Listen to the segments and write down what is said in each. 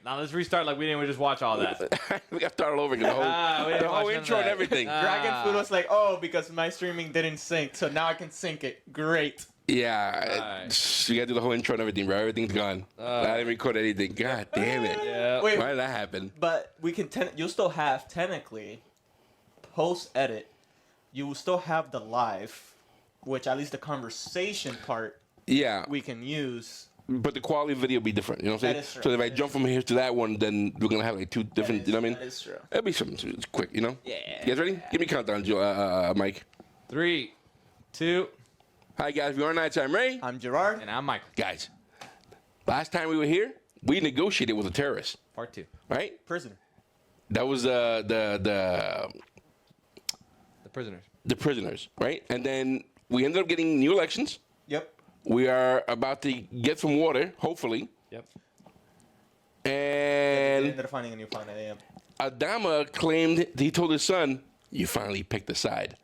now let's restart like we didn't just watch all that. We got to start all over again. The whole intro and everything. Dragon Food was like, oh, because my streaming didn't sync, so now I can sync it. Great. Yeah, you got to do the whole intro and everything, bro. Everything's gone. I didn't record anything. God damn it. Yeah. Wait, why did that happen? But we can. You'll still have technically post edit. You will still have the live, which at least the conversation part. Yeah. We can use. But the quality of the video will be different. You know what I'm saying? That is true. So if I jump from here to that one, then we're gonna have like two different. You know what I mean? That is true. It'll be something quick. You know? Yeah. You guys ready? Give me a countdown, Mike. 3, 2. Hi guys, we are Nighttime Ray. I'm Gerard. And I'm Michael. Guys, last time we were here, we negotiated with a terrorist. Part 2. Right? Prisoner. That was The prisoners. the prisoners, right? And then we ended up getting new elections. Yep. We are about to get some water, hopefully. Yep. They And ended up finding a new planet. Yeah. Adama claimed, he told his son, you finally picked a side.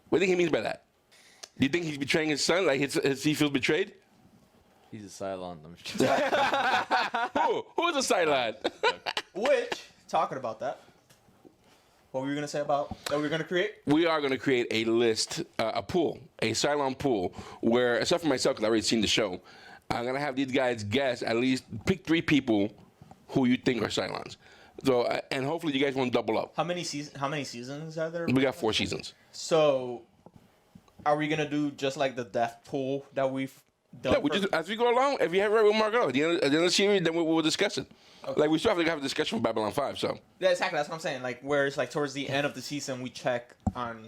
What do you think he means by that? Do you think he's betraying his son? Like he feels betrayed? He's a Cylon. I'm just Who's a sideline? Which, talking about that, what were you gonna say about that we're gonna create? We are going to create a list, a pool, a Cylon pool, where, except for myself, because I've already seen the show, I'm going to have these guys guess, at least pick 3 people who you think are Cylons. So, and hopefully you guys won't double up. How many seasons are there? We got 4 seasons. So, are we gonna do just like the death pool that we've done? Yeah, we just, as we go along, if you have it right, we'll mark it out. At the end of the series, then we'll discuss it. Okay. Like, we still have to have a discussion for Babylon 5, so. Yeah, exactly. That's what I'm saying. Like, where it's like towards the end of the season, we check on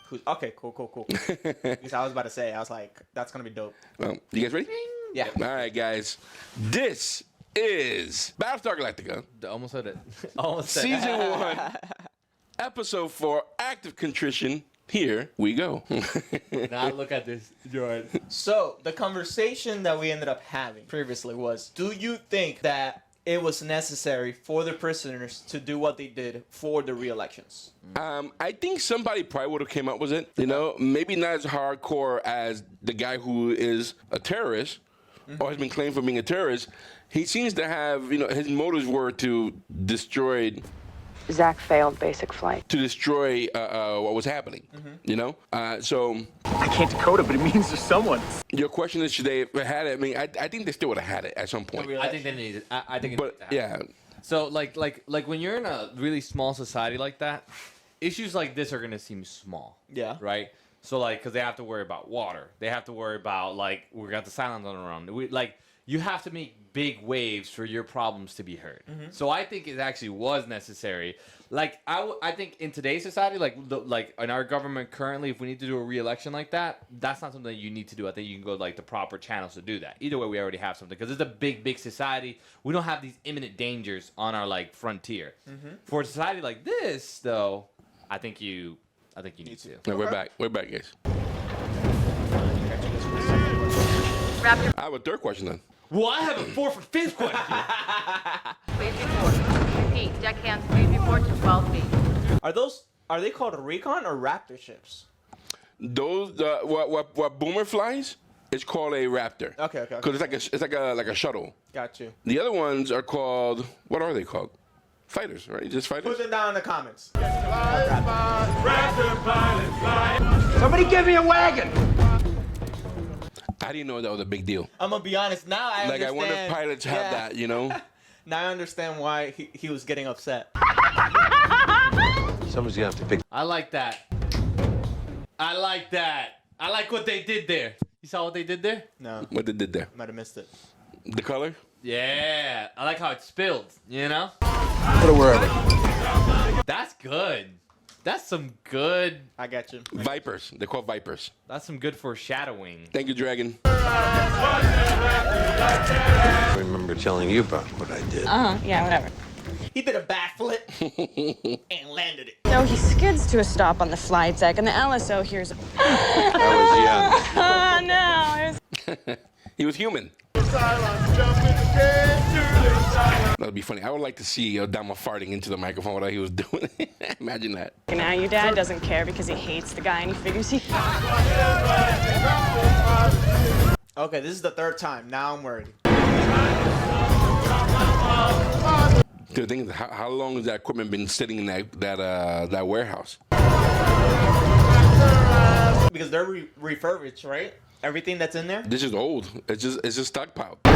who's. Okay, cool. Because I was about to say, I was like, that's gonna be dope. Well, you guys ready? Yeah. All right, guys. This is Battlestar Galactica. almost said it. Almost said it. Season 1, Episode 4, Active Contrition. Here we go. Now look at this, Gerard. So the conversation that we ended up having previously was: do you think that it was necessary for the prisoners to do what they did for the re-elections? I think somebody probably would have came up with it. You know, maybe not as hardcore as the guy who is a terrorist or has been claimed for being a terrorist. He seems to have, you know, his motives were to destroy. Zach failed basic flight. To destroy what was happening, you know? So... I can't decode it, but it means there's someone. Your question is, should they have had it? I mean, I think they still would have had it at some point. I think they need it. I think it But, needs to happen. yeah. So, like when you're in a really small society like that, issues like this are going to seem small. Yeah. Right? So, like, because they have to worry about water. They have to worry about, like, we got the Cylons on around. You have to make big waves for your problems to be heard. So I think it actually was necessary. Like I think in today's society, like in our government currently, if we need to do a re-election like that, that's not something that you need to do. I think you can go like the proper channels to do that. Either way, we already have something because it's a big society. We don't have these imminent dangers on our like frontier. For a society like this, though, I think you need to. No, we're back, guys. Raptor. I have a third question then. Well, I have a 4th or 5th question. Please report. Repeat. Deckhands, please report to 12 feet. Are they called Recon or Raptor ships? Those what Boomer flies is called a Raptor. Okay. Because it's like a shuttle. Got you. The other ones are called, what are they called? Fighters, right? Just fighters. Put it down in the comments. Somebody give me a wagon. I didn't know that was a big deal. I'm gonna be honest. Now I understand. Like, I wonder if pilots have that, you know? Now I understand why he was getting upset. Somebody's gonna have to pick. I like that. I like what they did there. You saw what they did there? No. What they did there? Might have missed it. The color? Yeah. I like how it spilled, you know? Put it wherever. That's good. That's some good... I got you. Vipers. They're called Vipers. That's some good foreshadowing. Thank you, Dragon. I remember telling you about what I did. Yeah, whatever. He did a backflip and landed it. So he skids to a stop on the flight deck, and the LSO hears. I Oh no! It was... He was human. That'd be funny. I would like to see Adama farting into the microphone while he was doing it. Imagine that. And now your dad doesn't care because he hates the guy and he figures he. Okay, this is the 3rd time. Now I'm worried. The thing is, how long has that equipment been sitting in that warehouse? Because they're refurbished, right? Everything that's in there. This is old. It's just stockpiled. Fire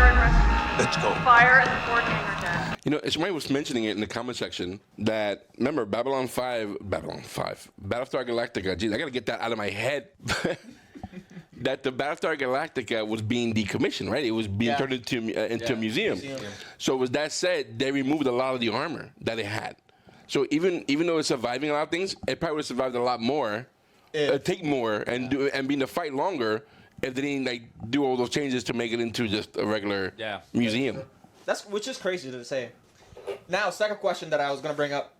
and rescue. Let's go. Fire at the Ford hangar deck. You know, somebody was mentioning it in the comment section that, remember, Battlestar Galactica, geez, I gotta get that out of my head. That the Battlestar Galactica was being decommissioned, right? It was being turned into a museum. So with that said, they removed a lot of the armor that it had. So even though it's surviving a lot of things, it probably would have survived a lot more, take more, and be in the fight longer if they didn't like do all those changes to make it into just a regular museum. Which is crazy to say. Now, second question that I was gonna bring up: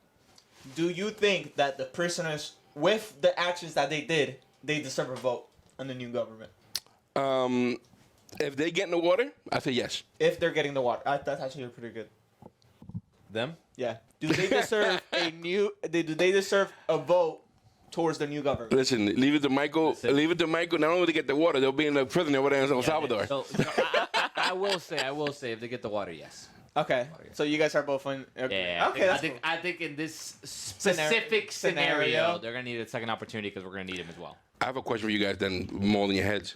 do you think that the prisoners, with the actions that they did, they deserve a vote on the new government? If they get in the water, I say yes. If they're getting the water, that's actually pretty good. Them? Yeah. Do they deserve do they deserve a vote towards the new government? Listen, leave it to Michael. Leave it to Michael. Not only to get the water, they'll be in the prison over there in El Salvador. So I will say, if they get the water, yes. Okay. So you guys are both in. Okay. Yeah. Okay. I think in this specific scenario, they're gonna need a second opportunity because we're gonna need him as well. I have a question for you guys. Then, more in your heads.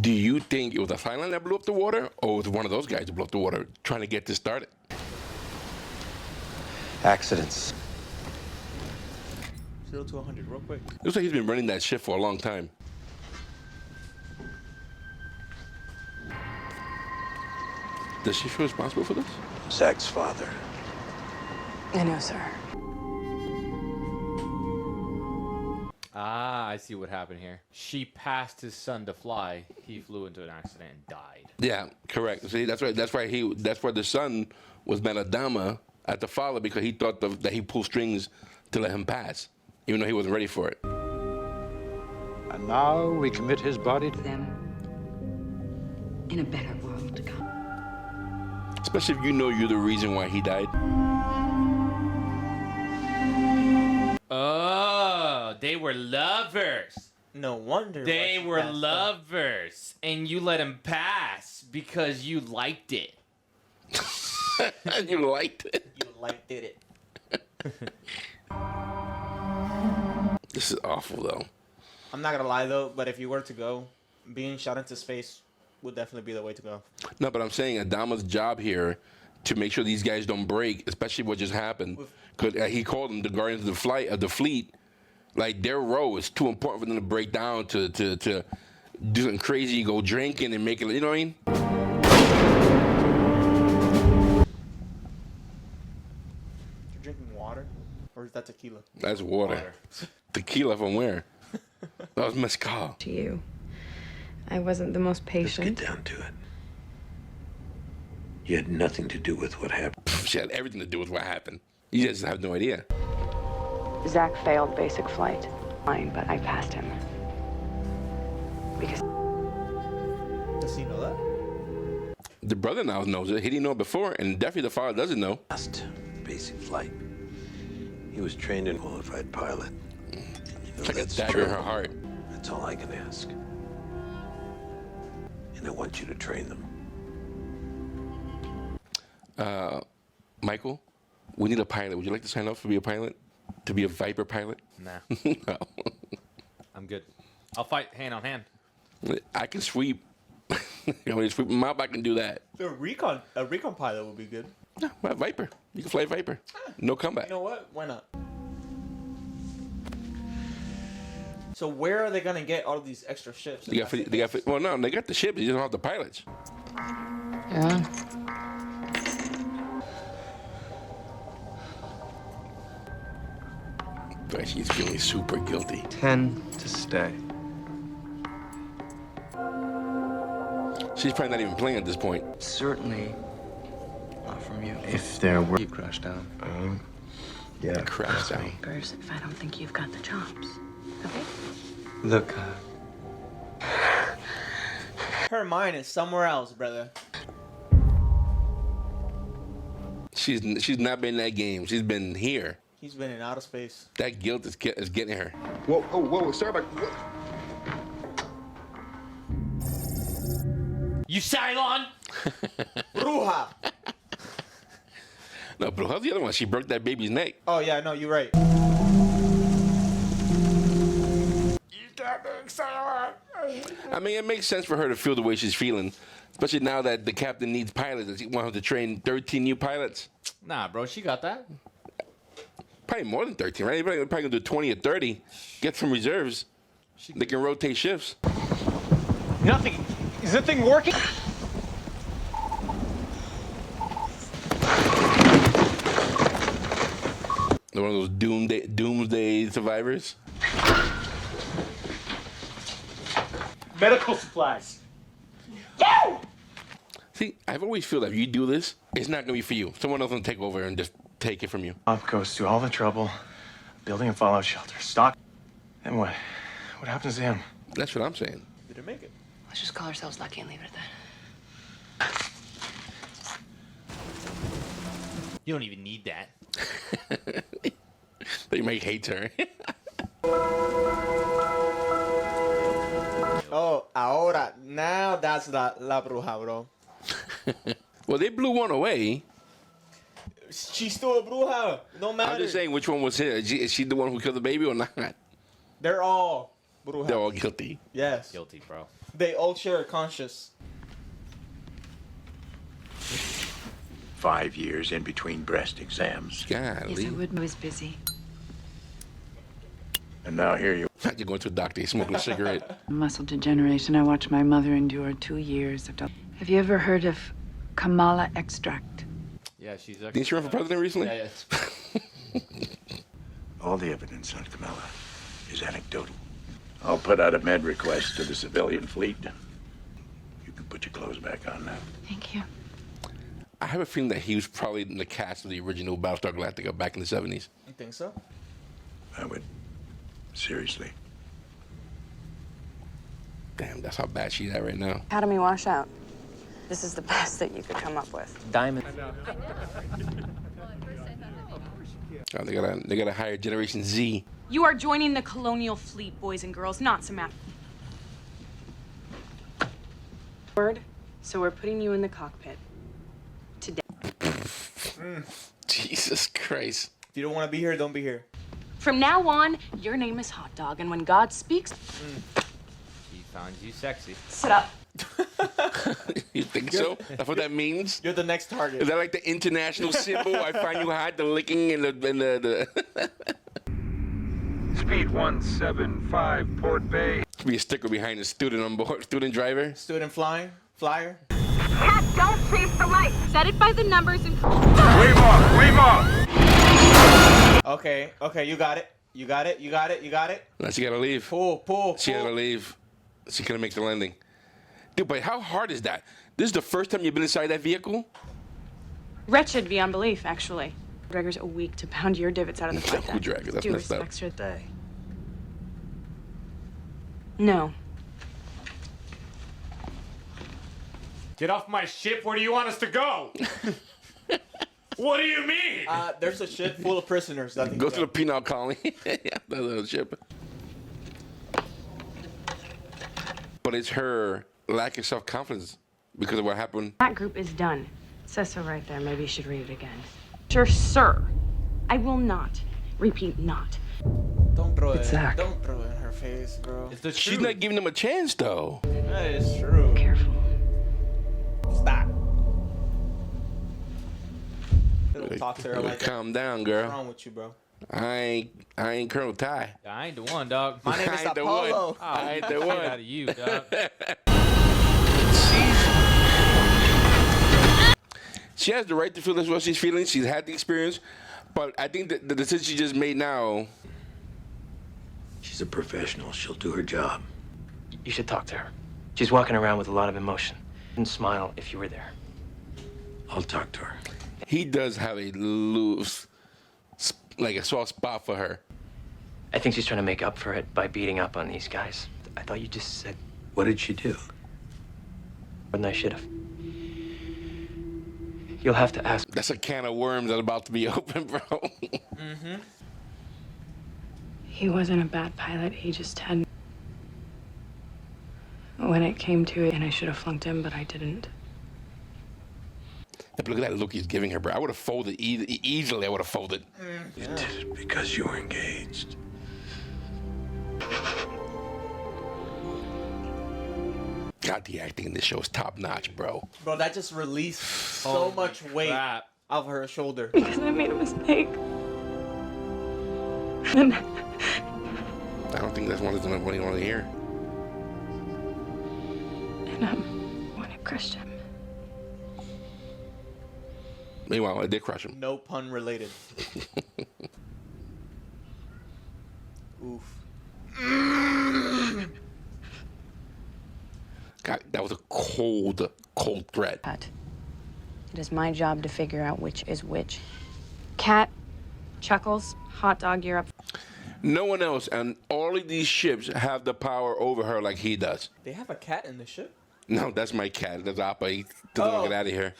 Do you think it was a Thailand that blew up the water, or was it one of those guys that blew up the water trying to get this started? Accidents. 0 to 100, real quick. Looks like he's been running that shit for a long time. Does she feel responsible for this? Zach's father. I know, sir. Ah, I see what happened here. She passed his son to fly. He flew into an accident and died. Yeah, correct. See, that's why the son was mad at Adama at the father because he thought that he pulled strings to let him pass, even though he wasn't ready for it. And now we commit his body to them in a better world to come. Especially if you know you're the reason why he died. Oh, they were lovers. No wonder. They were lovers. And you let him pass because you liked it. You liked it. You liked it. This is awful, though. I'm not gonna lie though, but if you were to go, being shot into space would definitely be the way to go. No, but I'm saying Adama's job here to make sure these guys don't break, especially what just happened. Because he called them the guardians of the fleet. Like, their role is too important for them to break down to do something crazy, go drinking and make it. You know what I mean? You're drinking water, or is that tequila? That's water. Tequila from where? That was mezcal. To you. I wasn't the most Let's patient. get down to it. You had nothing to do with what happened. She had everything to do with what happened. You just have no idea. Zach failed basic flight. Fine, but I passed him. Because Does he know that? The brother now knows it. He didn't know it before, and definitely the father doesn't know. Last basic flight. He was trained and qualified pilot. It's like a dagger in her heart. That's all I can ask. And I want you to train them. Michael, we need a pilot. Would you like to sign up to be a pilot? To be a Viper pilot? Nah, No. I'm good. I'll fight hand on hand. I can sweep. You want me to sweep them up? I can do that. A recon pilot would be good. Yeah, a Viper. You can fly a Viper. No combat. You know what? Why not? So where are they gonna get all these extra ships? They got well, no, they got the ships. You don't have the pilots. yeah. But she's feeling super guilty. 10 to stay. She's probably not even playing at this point. Certainly not from you. If there were... You crash down. Yeah. Crash down. If I don't think you've got the chops. Okay? Look, Her mind is somewhere else, brother. She's not been in that game. She's been here. He's been in outer space. That guilt is getting her. Whoa, Starbuck. You Cylon! Bruja. No, Bruja's the other one. She broke that baby's neck. Oh yeah, no, you're right. I mean, it makes sense for her to feel the way she's feeling, especially now that the captain needs pilots. He wants to train 13 new pilots. Nah, bro, she got that. Probably more than 13, right? Probably gonna do 20 or 30. Get some reserves. They can rotate shifts. Nothing. Is the thing working? They're one of those doomsday survivors. Medical supplies. See, I've always feel that if you do this, it's not gonna be for you. Someone else will take over and just take it from you. Bob goes through all the trouble, building a fallout shelter, stock. Then what? What happens to him? That's what I'm saying. Did it make it? Let's just call ourselves lucky and leave it at that. You don't even need that. They might hate her. Oh, ahora, now that's la bruja, bro. Well, they blew one away. She's still a bruja. No matter. I'm just saying, which one was her? Is she the one who killed the baby or not? They're all brujas. They're all guilty. Yes. Guilty, bro. They all share a conscience. 5 years in between breast exams. Golly. I was busy. And now here you You're going to a doctor, you're smoking a cigarette. Muscle degeneration. I watched my mother endure 2 years of. Have you ever heard of Kamala extract? Yeah, she's. Didn't she run for president recently? Yeah, yeah. all the evidence on Kamala is anecdotal. I'll put out a med request to the civilian fleet. You can put your clothes back on now. Thank you. I have a feeling that he was probably in the cast of the original Battlestar Galactica back in the 70s. You think so? I would. Seriously. Damn, that's how bad she's at right now. Academy washout. This is the best that you could come up with. Diamond. Oh, they gotta hire Generation Z. You are joining the colonial fleet, boys and girls, not some Word. So we're putting you in the cockpit. Today. Jesus Christ. If you don't want to be here, don't be here. From now on, your name is Hot Dog, and when God speaks, He found you sexy. sit up. You think so? That's what that means? You're the next target. Is that like the international symbol? I find you hot, the licking and the... Speed 175, Port Bay. Be a sticker behind the student on board, student driver. Student flyer. Cat, don't chase the light. Set it by the numbers and... Wave off, wave off. Okay, you got it. You got it. Now she gotta leave. Pull. She gotta leave. She couldn't make the landing. Dude, but how hard is that? This is the first time you've been inside that vehicle? Wretched beyond belief, actually. Draggers a week to pound your divots out of the flight Who deck. dragged it? That's Do messed some up. extra day. No. Get off my ship. Where do you want us to go? What do you mean? There's a ship full of prisoners. That Go to the penal colony. Yeah, that little ship. But it's her lack of self-confidence because of what happened. That group is done. It says so right there. Maybe you should read it again. Sir, I will not. Repeat, not. Don't throw it. Zach. Don't throw it in her face, bro. It's the She's truth. not giving him a chance, though. That is true. Careful. Stop. Don't talk to her like that. Calm down, What's girl. wrong with you, bro? I ain't Colonel Ty. I ain't the one, dog. My name I is ain't the one. Apollo. I ain't the Get one. out of you, dog. She has the right to feel this what she's feeling. She's had the experience. But I think that the decision she just made now... She's a professional. She'll do her job. You should talk to her. She's walking around with a lot of emotion. And smile if you were there. I'll talk to her. He does have a loose, like a soft spot for her. I think she's trying to make up for it by beating up on these guys. I thought you just said What did she do? more than I should have. You'll have to ask. That's a can of worms that's about to be open, bro. He wasn't a bad pilot. He just had... When it came to it, and I should have flunked him, but I didn't. But look at that look he's giving her, bro. I would have folded easily. I would have folded. You did it because you were engaged. God, the acting in this show is top notch, bro. Bro, that just released so much weight off her shoulder. Because I made a mistake. And I don't think that's what you want to hear. I want to crush him. Meanwhile, I did crush him. No pun related. Oof. God, that was a cold threat. It is my job to figure out which is which. Cat, Chuckles, hot dog, you're up. No one else and all of these ships have the power over her like he does. They have a cat in the ship? No, that's my cat. That's Appa. He doesn't get out of here.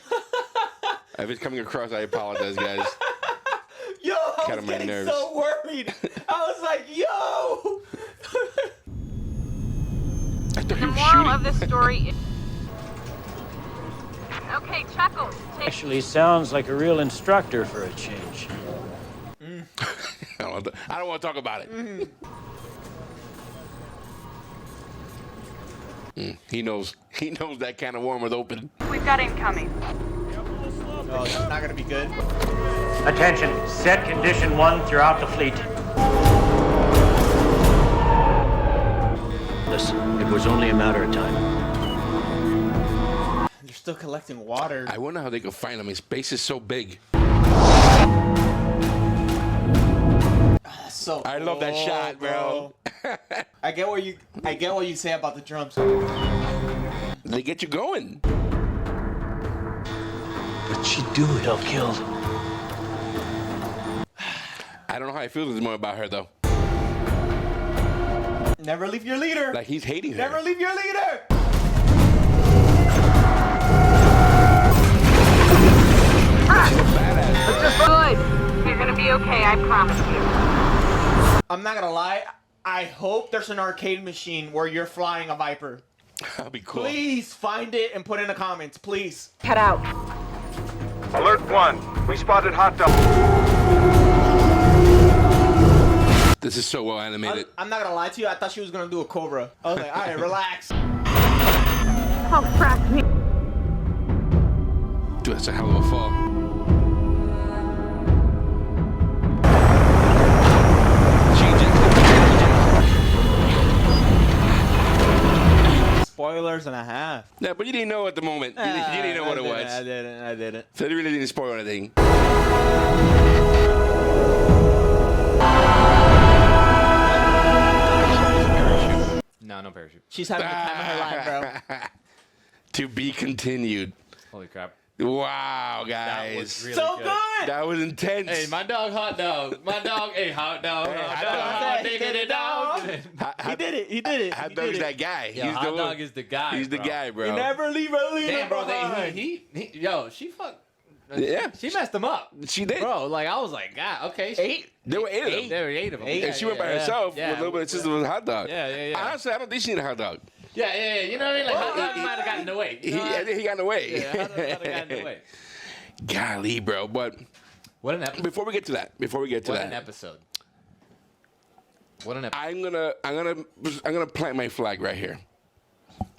If it's coming across, I apologize, guys. Yo, I was getting so worried. I was like, yo. I thought The moral of this story is... Okay, Chuckles, take... Actually sounds like a real instructor for a change. I don't want to talk about it. He knows that can of worm was open. We've got incoming. Oh, that's not gonna be good. Attention, set condition 1 throughout the fleet. Listen, it was only a matter of time. They're still collecting water. I wonder how they could find him. His space is so big. So I love that shot, bro. I get what you say about the drums. They get you going. What'd she do? Hell killed. I don't know how I feel this morning about her though. Never leave your leader. Like he's hating her. Never leave your leader. Good. You're gonna be okay, I promise you. I'm not gonna lie. I hope there's an arcade machine where you're flying a Viper. That'd be cool. Please find it and put in the comments, please. Cut out. Alert 1. We spotted hot dog. This is so well animated. I'm not gonna lie to you. I thought she was gonna do a Cobra. I was like, all right, relax. Oh, crap me. Dude, that's a hell of a fall. Spoilers and a half. Yeah, but you didn't know at the moment. You didn't know what it was. I didn't. So they really didn't spoil anything. No parachute. She's having the time of her life, bro. To be continued. Holy crap. Wow, guys. That was really So good. That was intense. Hey, my dog, hot dog. My dog, hey, hot dog. Hot dog. He did it. Hot dog's that guy. Yo, hot dog is the guy. He's the guy, bro. You never leave a leader Damn, bro. behind. Yo, she fucked. Yeah. She messed him up. She did. Bro, like, I was like, God, okay. There were 8 of them. There were 8 of them. And she went by herself with a little bit of sister with a hot dog. Yeah. Honestly, I don't think she needed a hot dog. Yeah. You know what I mean? Like, hot dog might have gotten in the way. I think he got in the way. Yeah, hot dog might have gotten in the way. Golly, bro. But what an episode. Before we get to that. What an episode. I'm gonna plant my flag right here.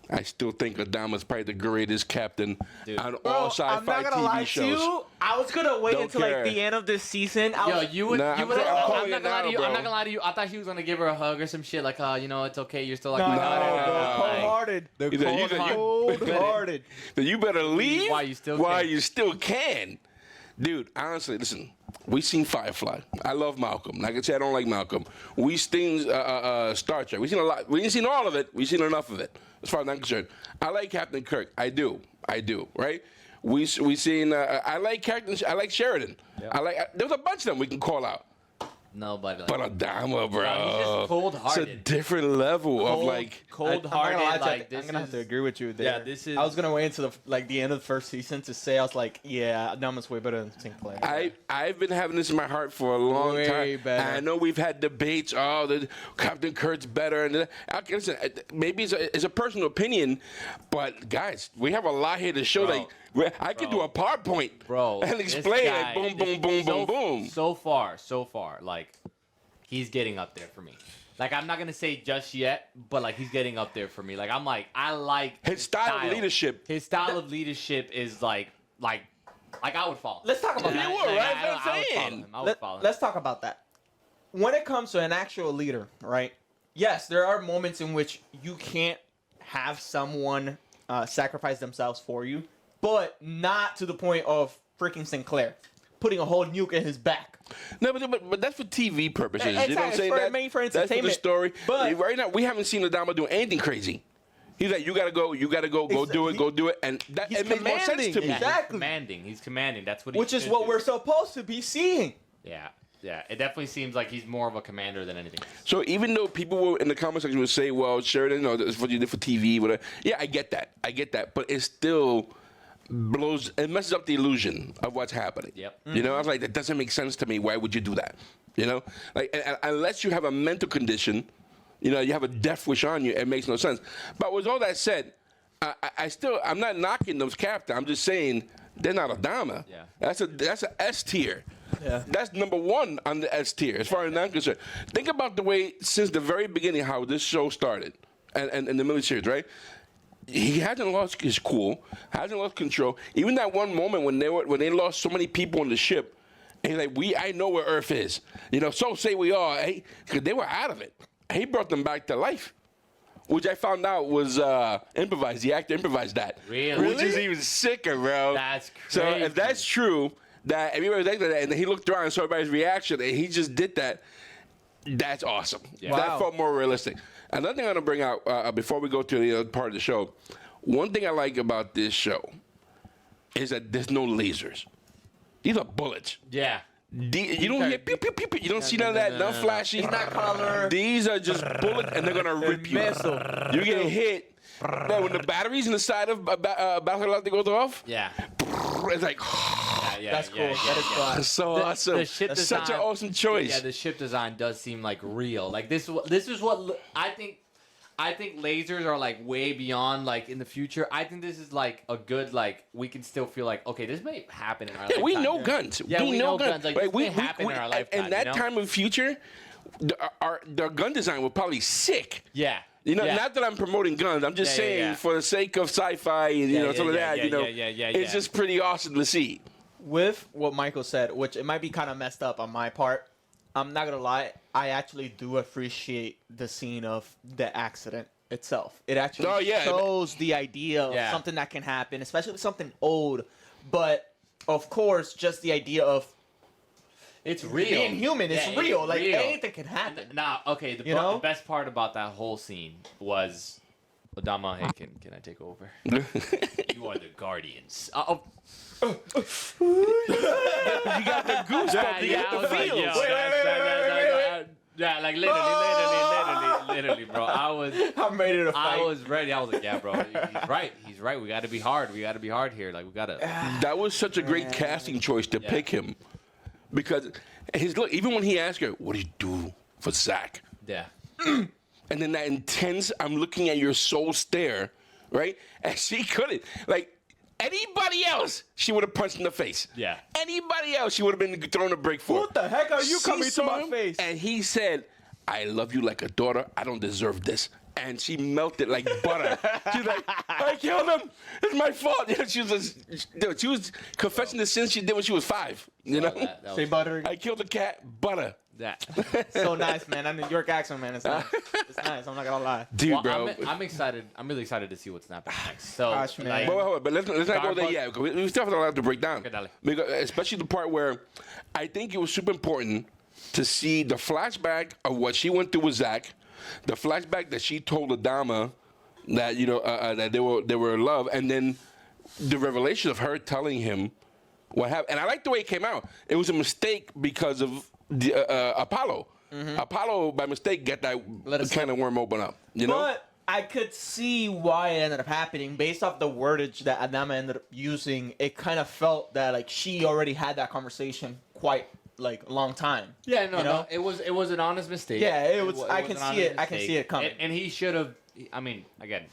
I still think Adama's probably the greatest captain on all sci-fi I'm not gonna lie TV shows. to you. I was gonna wait Don't until care. like the end of this season. I'm not gonna lie to you. I thought she was gonna give her a hug or some shit like, you know, it's okay. You're still like, cold-hearted. They're cold-hearted. You better leave while you still can. Dude, honestly, listen. We seen Firefly. I love Malcolm. Like I said, I don't like Malcolm. We seen Star Trek. We seen a lot. We didn't seen all of it. We seen enough of it, as far as I'm concerned. I like Captain Kirk. I do. Right? We seen. I like Captain. I like Sheridan. Yep. There's a bunch of them we can call out. Nobody. But Adama, bro. No, he's just cold-hearted. It's a different level of like cold-hearted. I'm gonna have to agree with you there. Yeah, this is. I was gonna wait until the end of the first season to say I was like, yeah, Adama's way better than Sinclair. I've been having this in my heart for a long time. Better. And I know we've had debates. Oh, the Captain Kirk's better, and listen, maybe it's a personal opinion, but guys, we have a lot here to show. Like I could do a PowerPoint, bro, and explain it. Boom, boom, boom, boom, boom. So far, like, he's getting up there for me. Like, I'm not gonna say just yet, but like, he's getting up there for me. Like, I like his style of leadership. His style of leadership is like I would follow. Let's talk about that. You would, right? That's what I'm I would saying. follow him. Let's talk about that. When it comes to an actual leader, right? Yes, there are moments in which you can't have someone sacrifice themselves for you, but not to the point of freaking Sinclair putting a whole nuke in his back. No, but that's for TV purposes. Exactly. You know what I'm saying? For That's for the entertainment. story. But right now, we haven't seen Adama do anything crazy. He's like, you gotta go, go do it, and that it makes more sense to me. Exactly. He's commanding. That's what. Which is what we're supposed to be seeing. Yeah. It definitely seems like he's more of a commander than anything else. So even though people will, in the comment section would say, well, Sheridan, it's what you did for TV, whatever. Yeah, I get that. But it still it messes up the illusion of what's happening. Yep. You know, I was like, that doesn't make sense to me. Why would you do that? You know, like unless you have a mental condition, you know, you have a death wish on you, it makes no sense. But with all that said, I'm not knocking those captains. I'm just saying they're not Adama. Yeah. That's a S tier. Yeah. That's number one on the S tier, as far as I'm concerned. Think about the way, since the very beginning, how this show started, and the military, right? He hasn't lost his cool, hasn't lost control. Even that one moment when they lost so many people on the ship, and he's like, I know where Earth is. You know, so say we are. Because they were out of it. He brought them back to life, which I found out was improvised. The actor improvised that. Really? Which is even sicker, bro. That's crazy. So if that's true, that everybody was like that, and then he looked around and saw everybody's reaction, and he just did that. That's awesome. Yeah. That Wow. felt more realistic. Another thing I want to bring out before we go to the other part of the show, one thing I like about this show is that there's no lasers. These are bullets. Yeah. You don't hear pew, pew, pew, pew. You don't see none of that. None flashy. It's not color. These are just bullets, and they're gonna rip you. You get hit. Now, when the batteries in the side of Battlestar Galactica goes off, Yeah. it's like, That's cool. That is fun. that's so awesome. The ship That's such an design- awesome choice. Yeah, the ship design does seem like real. Like this is what I think. I think lasers are like way beyond like in the future. I think this is like a good like we can still feel like okay, this may happen in our lifetime. We know guns. Yeah, we know guns. Like, Like, this may happen in our lifetime. In that you know? time of future, the gun design was probably sick. Yeah. You know, yeah. not that I'm promoting guns. I'm just saying for the sake of sci-fi and some of that. It's just pretty awesome to see. With what Michael said, which it might be kind of messed up on my part, I'm not gonna lie, I actually do appreciate the scene of the accident itself. It actually shows the idea of something that can happen, especially something old. But of course, just the idea of it's real. Being human, it's real. Like real. anything can happen. Now, okay, the best part about that whole scene was Adama. Hey, can I take over? You are the guardians. You got the goosebumps. You got the feels. Yeah, like literally, bro. I'm ready to fight. I was ready. I was like, yeah, bro. He's right. He's right. We got to be hard. We got to be hard here. Like we got to. That was such a great casting choice to pick him, because his look. Even when he asked her, "What do you do for Zach?" Yeah. And then that intense, I'm looking at your soul stare, right? And she couldn't. Like, anybody else, she would have punched in the face. Yeah. Anybody else, she would have been thrown a break for. What the heck are you She coming to saw my him, face? And he said, I love you like a daughter. I don't deserve this. And she melted like butter. She's like, I killed him. It's my fault. You know, she was confessing the sins she did when she was 5. You know? That Say butter. I killed a cat. Butter. That. So nice, man. I'm New York accent, man. It's nice. It's nice. I'm not gonna lie. Dude, Well, bro. I'm excited. I'm really excited to see what's happening next. So, Gosh, man. like, Wait, but let's not go there yet. We still have a lot to break down. Okay, dale. Because, especially the part where I think it was super important to see the flashback of what she went through with Zach, the flashback that she told Adama that that they were in love, and then the revelation of her telling him what happened. And I like the way it came out. It was a mistake because of the Apollo. Mm-hmm. Apollo, by mistake, got that kind of worm open up. You know. But I could see why it ended up happening based off the wordage that Adama ended up using. It kind of felt that like she already had that conversation quite like a long time. Yeah, no. It was an honest mistake. Yeah, it was. I can an see it. honest I can see it coming. And he should have. I mean, again,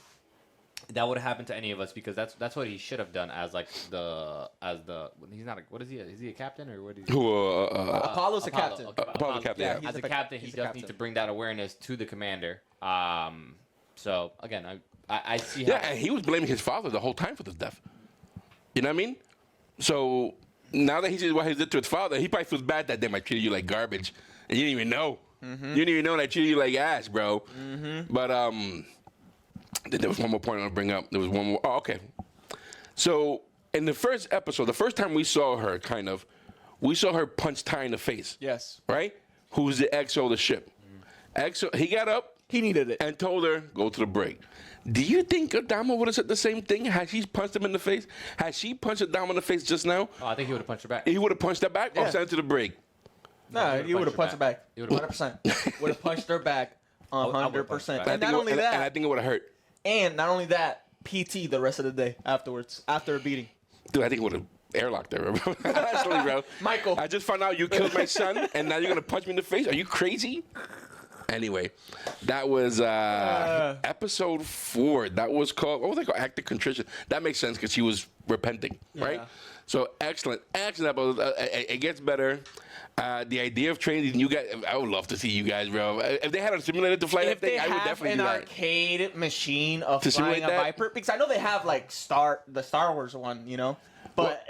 that would have happened to any of us because that's what he should have done as the he's not what is he? Is he a captain or what is he? Apollo's a captain. Okay, Apollo's a captain. As a captain, he does need to bring that awareness to the commander. So again, I see. Yeah, and he was blaming his father the whole time for this death. You know what I mean? So now that he sees what he did to his father, he probably feels bad that damn I treated you like garbage, and you didn't even know. You didn't even know that I treated you like ass, bro. But there was one more point I want to bring up. There was one more. Oh, okay. So in the first episode, the first time we saw her, we saw her punch Ty in the face. Yes. Right? Who's the XO of the ship? XO. He got up. He needed it. And told her, go to the break. Do you think Adama would have said the same thing? Had she punched him in the face? Had she punched Adama in the face just now? Oh, I think he would have punched her back. He would have punched her back or sent her to the break? No, he would have punched her back. 100%. Would have punched her back 100%. And not only that. And I think it would have hurt. And not only that, PT the rest of the day afterwards, after a beating. Dude, I think it would have airlocked her, bro. Honestly, bro. Michael. I just found out you killed my son, and now you're going to punch me in the face? Are you crazy? Anyway, that was episode 4. That was called, what was it called? Act of Contrition. That makes sense because she was repenting, right? So excellent episode. It gets better. The idea of training you guys, I would love to see you guys, bro. If they had a simulator to fly that thing, I would definitely do that. If they have an arcade machine of To flying simulate a that? Viper, because I know they have like the Star Wars one, you know. But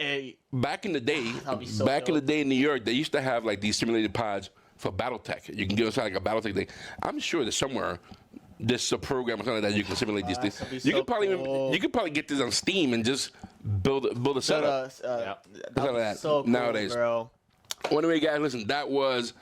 back in the day, so in the day in New York, they used to have like these simulated pods for BattleTech. You can get inside like a BattleTech thing. I'm sure that somewhere there's a program or something like that you can simulate these things. You could probably get this on Steam and just build a setup. So cool, nowadays. Bro. Well, anyway, guys, listen, that was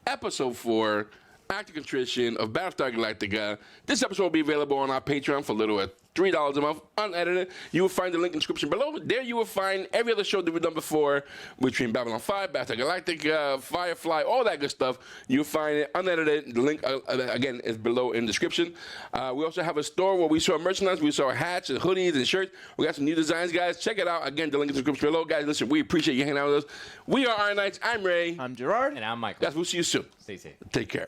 episode 4, Act of Contrition of Battlestar Galactica. This episode will be available on our Patreon for a little at $3 a month, unedited. You will find the link in the description below. There you will find every other show that we've done before, between Babylon 5, Battlestar Galactica, Firefly, all that good stuff. You'll find it unedited. The link, again, is below in the description. We also have a store where we sell merchandise. We sell hats and hoodies and shirts. We got some new designs, guys. Check it out. Again, the link in the description below. Guys, listen, we appreciate you hanging out with us. We are Iron Knights. I'm Ray. I'm Gerard. And I'm Michael. Guys, we'll see you soon. Stay safe. Take care.